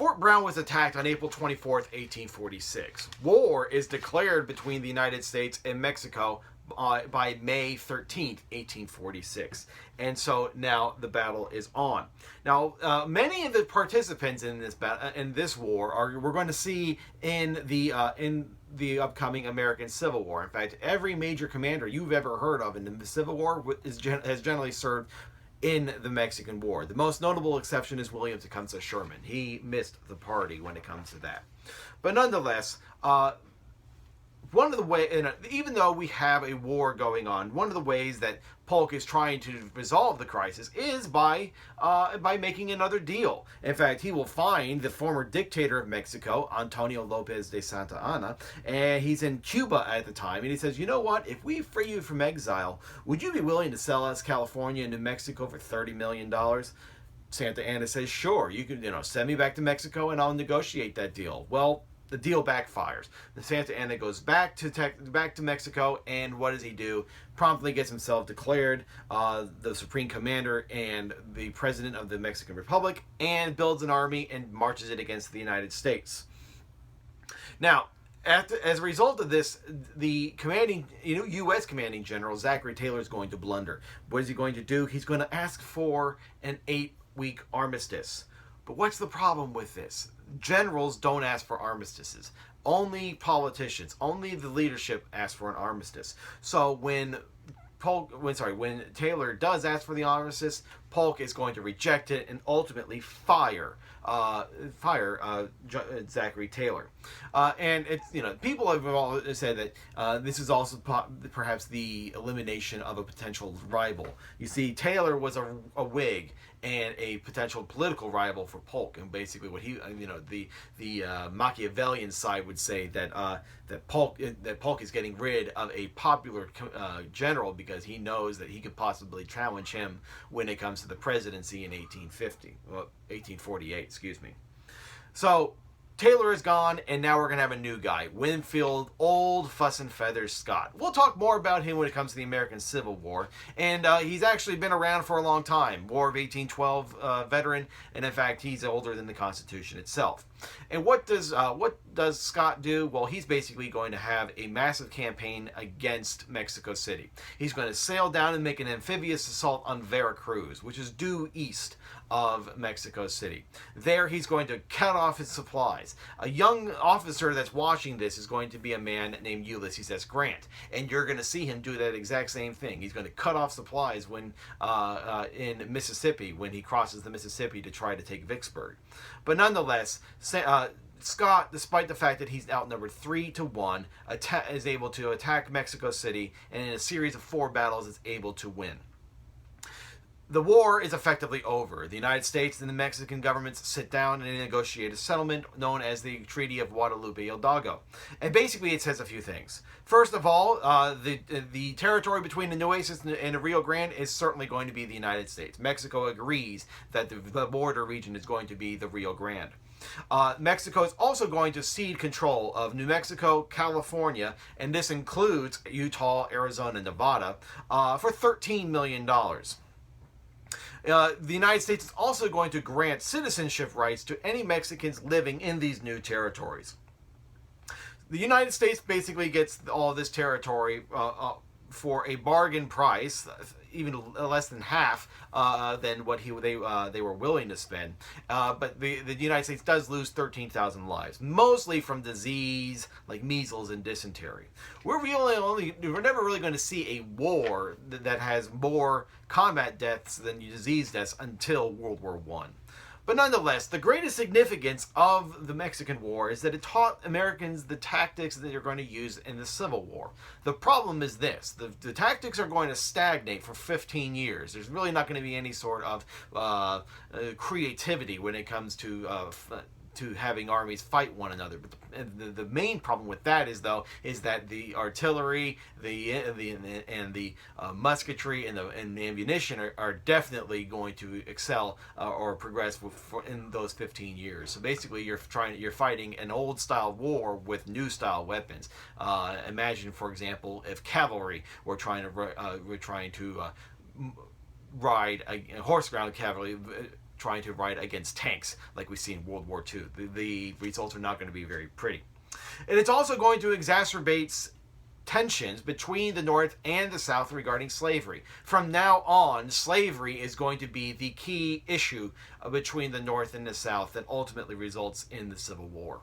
Fort Brown was attacked on April 24th, 1846. War is declared between the United States and Mexico by May 13th, 1846. And so now the battle is on. Now, many of the participants in this war we're going to see in the upcoming American Civil War. In fact, every major commander you've ever heard of in the Civil War has generally served in the Mexican War. The most notable exception is William Tecumseh Sherman. He missed the party when it comes to that. But nonetheless, one of the ways, even though we have a war going on, one of the ways that Polk is trying to resolve the crisis is by making another deal. In fact, he will find the former dictator of Mexico, Antonio Lopez de Santa Anna, and he's in Cuba at the time, and he says, you know what, if we free you from exile, would you be willing to sell us California and New Mexico for $30 million? Santa Anna says, sure, you can, send me back to Mexico and I'll negotiate that deal. Well, the deal backfires. The Santa Anna goes back to Mexico, and what does he do? Promptly gets himself declared the Supreme Commander and the President of the Mexican Republic, and builds an army and marches it against the United States. Now, as a result of this, the U.S. commanding general, Zachary Taylor, is going to blunder. What is he going to do? He's going to ask for an 8-week armistice. But what's the problem with this? Generals don't ask for armistices. Only politicians, only the leadership ask for an armistice. So when Taylor does ask for the armistice, Polk is going to reject it and ultimately fire Zachary Taylor. And it's, people have all said that this is also perhaps the elimination of a potential rival. You see, Taylor was a Whig and a potential political rival for Polk, and basically what he, the Machiavellian side would say that Polk is getting rid of a popular general because he knows that he could possibly challenge him when it comes to the presidency in 1848, excuse me. So Taylor is gone, and now we're going to have a new guy, Winfield Old Fuss and Feathers Scott. We'll talk more about him when it comes to the American Civil War, and he's actually been around for a long time. War of 1812 veteran, and in fact, he's older than the Constitution itself. And what does Scott do? Well, he's basically going to have a massive campaign against Mexico City. He's going to sail down and make an amphibious assault on Veracruz, which is due east of Mexico City. There, he's going to cut off his supplies. A young officer that's watching this is going to be a man named Ulysses S. Grant, and you're going to see him do that exact same thing. He's going to cut off supplies when in Mississippi, when he crosses the Mississippi to try to take Vicksburg. But nonetheless, Scott, despite the fact that he's outnumbered 3-1, is able to attack Mexico City, and in a series of 4 battles is able to win. The war is effectively over. The United States and the Mexican governments sit down and negotiate a settlement known as the Treaty of Guadalupe Hidalgo. And basically it says a few things. First of all, the territory between the Nueces and the Rio Grande is certainly going to be the United States. Mexico agrees that the border region is going to be the Rio Grande. Mexico is also going to cede control of New Mexico, California, and this includes Utah, Arizona, and Nevada, for $13 million. The United States is also going to grant citizenship rights to any Mexicans living in these new territories. The United States basically gets all this territory for a bargain price, even less than half than what they were willing to spend. But the United States does lose 13,000 lives, mostly from disease like measles and dysentery. We're never really going to see a war that has more combat deaths than disease deaths until World War I. But nonetheless, the greatest significance of the Mexican War is that it taught Americans the tactics that they're going to use in the Civil War. The problem is this: the tactics are going to stagnate for 15 years. There's really not going to be any sort of creativity when it comes to having armies fight one another. But the main problem with that is that the artillery, the musketry and the ammunition are definitely going to excel or progress in those 15 years. So basically, you're fighting an old style war with new style weapons. Imagine, for example, if cavalry were trying to ride a horse-ground cavalry, trying to ride against tanks like we see in World War II. The results are not going to be very pretty. And it's also going to exacerbate tensions between the North and the South regarding slavery. From now on, slavery is going to be the key issue between the North and the South that ultimately results in the Civil War.